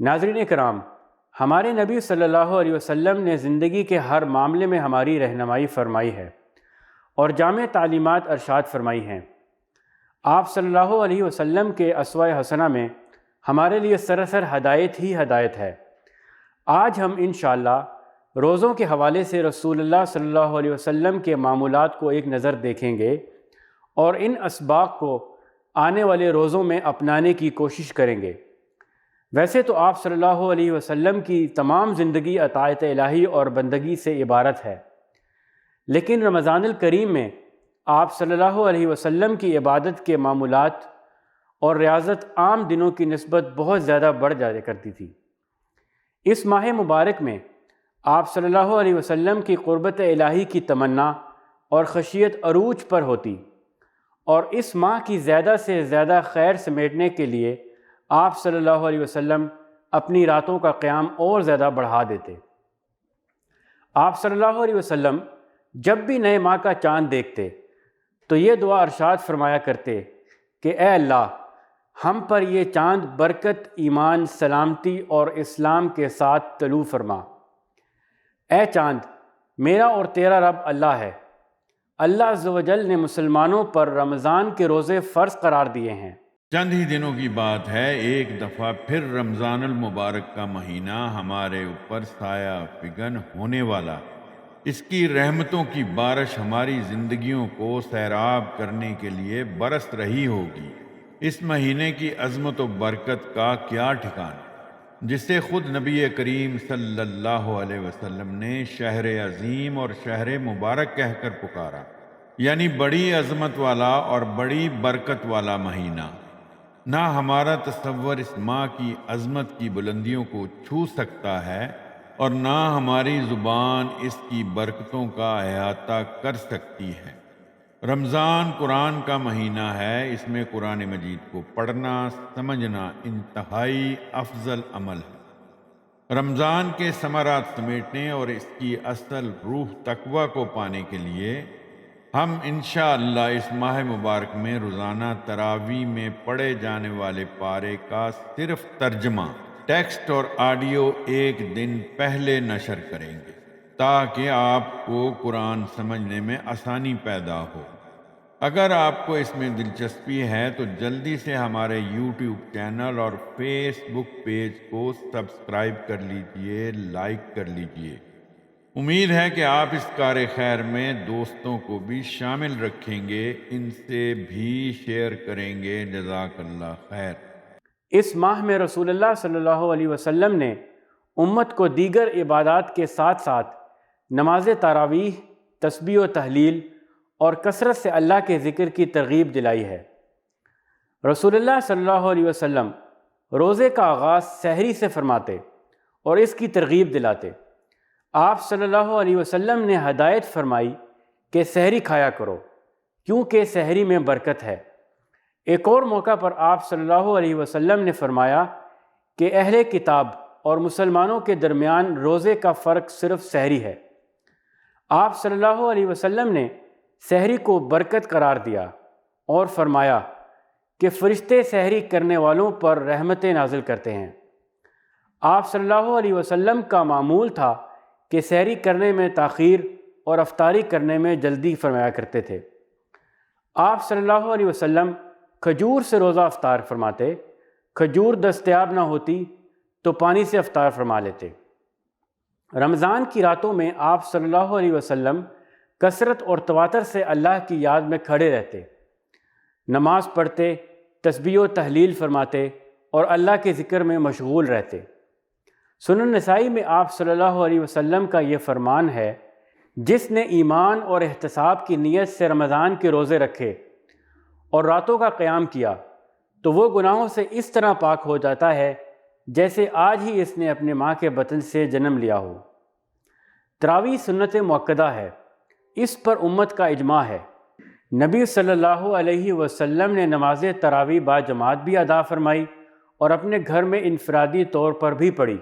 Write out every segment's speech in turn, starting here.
ناظرین کرام، ہمارے نبی صلی اللہ علیہ وسلم نے زندگی کے ہر معاملے میں ہماری رہنمائی فرمائی ہے اور جامع تعلیمات ارشاد فرمائی ہیں۔ آپ صلی اللہ علیہ وسلم کے اسوہ حسنہ میں ہمارے لیے سراسر ہدایت ہی ہدایت ہے۔ آج ہم انشاءاللہ روزوں کے حوالے سے رسول اللہ صلی اللہ علیہ وسلم کے معمولات کو ایک نظر دیکھیں گے اور ان اسباق کو آنے والے روزوں میں اپنانے کی کوشش کریں گے۔ ویسے تو آپ صلی اللہ علیہ وسلم کی تمام زندگی اطاعت الہی اور بندگی سے عبارت ہے، لیکن رمضان الکریم میں آپ صلی اللہ علیہ وسلم کی عبادت کے معمولات اور ریاضت عام دنوں کی نسبت بہت زیادہ بڑھ جایا کرتی تھی۔ اس ماہ مبارک میں آپ صلی اللہ علیہ وسلم کی قربت الہی کی تمنا اور خشیت عروج پر ہوتی، اور اس ماہ کی زیادہ سے زیادہ خیر سمیٹنے کے لیے آپ صلی اللہ علیہ وسلم اپنی راتوں کا قیام اور زیادہ بڑھا دیتے۔ آپ صلی اللہ علیہ وسلم جب بھی نئے ماہ کا چاند دیکھتے تو یہ دعا ارشاد فرمایا کرتے کہ اے اللہ، ہم پر یہ چاند برکت، ایمان، سلامتی اور اسلام کے ساتھ طلوع فرما۔ اے چاند، میرا اور تیرا رب اللہ ہے۔ اللہ عز و جل نے مسلمانوں پر رمضان کے روزے فرض قرار دیے ہیں۔ چند ہی دنوں کی بات ہے، ایک دفعہ پھر رمضان المبارک کا مہینہ ہمارے اوپر سایہ فگن ہونے والا، اس کی رحمتوں کی بارش ہماری زندگیوں کو سیراب کرنے کے لیے برس رہی ہوگی۔ اس مہینے کی عظمت و برکت کا کیا ٹھکانہ، جسے خود نبی کریم صلی اللہ علیہ وسلم نے شہر عظیم اور شہر مبارک کہہ کر پکارا، یعنی بڑی عظمت والا اور بڑی برکت والا مہینہ۔ نہ ہمارا تصور اس ماہ کی عظمت کی بلندیوں کو چھو سکتا ہے اور نہ ہماری زبان اس کی برکتوں کا احاطہ کر سکتی ہے۔ رمضان قرآن کا مہینہ ہے، اس میں قرآن مجید کو پڑھنا سمجھنا انتہائی افضل عمل ہے۔ رمضان کے ثمرات سمیٹنے اور اس کی اصل روح تقویٰ کو پانے کے لیے ہم انشاءاللہ اس ماہ مبارک میں روزانہ تراویح میں پڑھے جانے والے پارے کا صرف ترجمہ، ٹیکسٹ اور آڈیو ایک دن پہلے نشر کریں گے تاکہ آپ کو قرآن سمجھنے میں آسانی پیدا ہو۔ اگر آپ کو اس میں دلچسپی ہے تو جلدی سے ہمارے یوٹیوب چینل اور فیس بک پیج کو سبسکرائب کر لیجئے، لائک کر لیجئے۔ امید ہے کہ آپ اس کار خیر میں دوستوں کو بھی شامل رکھیں گے، ان سے بھی شیئر کریں گے۔ جزاک اللہ خیر۔ اس ماہ میں رسول اللہ صلی اللہ علیہ وسلم نے امت کو دیگر عبادات کے ساتھ ساتھ نماز تراویح، تسبیح و تحلیل اور کثرت سے اللہ کے ذکر کی ترغیب دلائی ہے۔ رسول اللہ صلی اللہ علیہ وسلم روزے کا آغاز سحری سے فرماتے اور اس کی ترغیب دلاتے۔ آپ صلی اللہ علیہ وسلم نے ہدایت فرمائی کہ سحری کھایا کرو کیونکہ سحری میں برکت ہے۔ ایک اور موقع پر آپ صلی اللہ علیہ وسلم نے فرمایا کہ اہل کتاب اور مسلمانوں کے درمیان روزے کا فرق صرف سحری ہے۔ آپ صلی اللہ علیہ وسلم نے سحری کو برکت قرار دیا اور فرمایا کہ فرشتے سحری کرنے والوں پر رحمتیں نازل کرتے ہیں۔ آپ صلی اللہ علیہ وسلم کا معمول تھا کہ سحری کرنے میں تاخیر اور افطاری کرنے میں جلدی فرمایا کرتے تھے۔ آپ صلی اللہ علیہ وسلم کھجور سے روزہ افطار فرماتے، کھجور دستیاب نہ ہوتی تو پانی سے افطار فرما لیتے۔ رمضان کی راتوں میں آپ صلی اللہ علیہ وسلم کثرت اور تواتر سے اللہ کی یاد میں کھڑے رہتے، نماز پڑھتے، تسبیح و تحلیل فرماتے اور اللہ کے ذکر میں مشغول رہتے۔ سنن نسائی میں آپ صلی اللہ علیہ وسلم کا یہ فرمان ہے، جس نے ایمان اور احتساب کی نیت سے رمضان کے روزے رکھے اور راتوں کا قیام کیا تو وہ گناہوں سے اس طرح پاک ہو جاتا ہے جیسے آج ہی اس نے اپنے ماں کے بطن سے جنم لیا ہو۔ تراویح سنت مؤکدہ ہے، اس پر امت کا اجماع ہے۔ نبی صلی اللہ علیہ وسلم نے نماز تراویح با جماعت بھی ادا فرمائی اور اپنے گھر میں انفرادی طور پر بھی پڑھی۔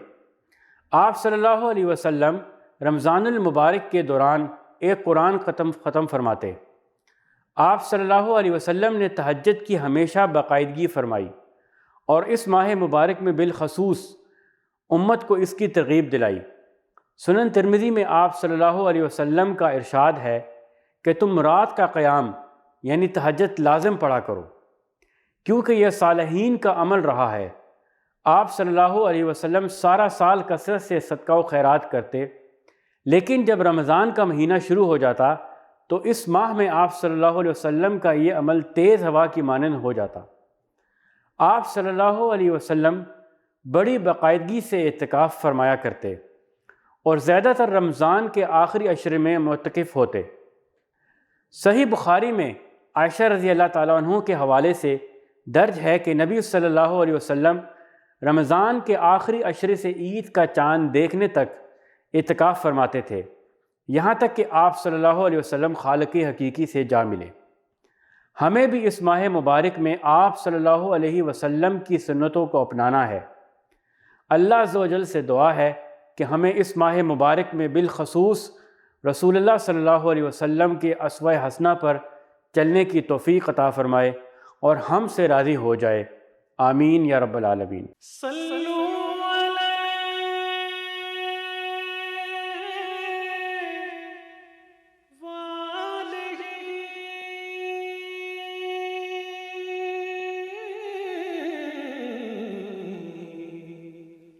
آپ صلی اللہ علیہ وسلم رمضان المبارک کے دوران ایک قرآن ختم فرماتے۔ آپ صلی اللہ علیہ وسلم نے تہجد کی ہمیشہ باقاعدگی فرمائی اور اس ماہ مبارک میں بالخصوص امت کو اس کی ترغیب دلائی۔ سنن ترمذی میں آپ صلی اللہ علیہ وسلم کا ارشاد ہے کہ تم رات کا قیام یعنی تہجد لازم پڑھا کرو، کیونکہ یہ صالحین کا عمل رہا ہے۔ آپ صلی اللہ علیہ وسلم سارا سال کثرت سے صدقہ و خیرات کرتے، لیکن جب رمضان کا مہینہ شروع ہو جاتا تو اس ماہ میں آپ صلی اللہ علیہ وسلم کا یہ عمل تیز ہوا کی مانند ہو جاتا۔ آپ صلی اللہ علیہ وسلم بڑی باقاعدگی سے اعتکاف فرمایا کرتے اور زیادہ تر رمضان کے آخری عشرے میں معتکف ہوتے۔ صحیح بخاری میں عائشہ رضی اللہ تعالیٰ عنہ کے حوالے سے درج ہے کہ نبی صلی اللہ علیہ وسلم رمضان کے آخری عشرے سے عید کا چاند دیکھنے تک اعتکاف فرماتے تھے، یہاں تک کہ آپ صلی اللہ علیہ وسلم خالق حقیقی سے جا ملے۔ ہمیں بھی اس ماہ مبارک میں آپ صلی اللہ علیہ وسلم کی سنتوں کو اپنانا ہے۔ اللہ عز و جل سے دعا ہے کہ ہمیں اس ماہ مبارک میں بالخصوص رسول اللہ صلی اللہ علیہ وسلم کے اسوہ حسنہ پر چلنے کی توفیق عطا فرمائے اور ہم سے راضی ہو جائے، آمین یا رب العالمین۔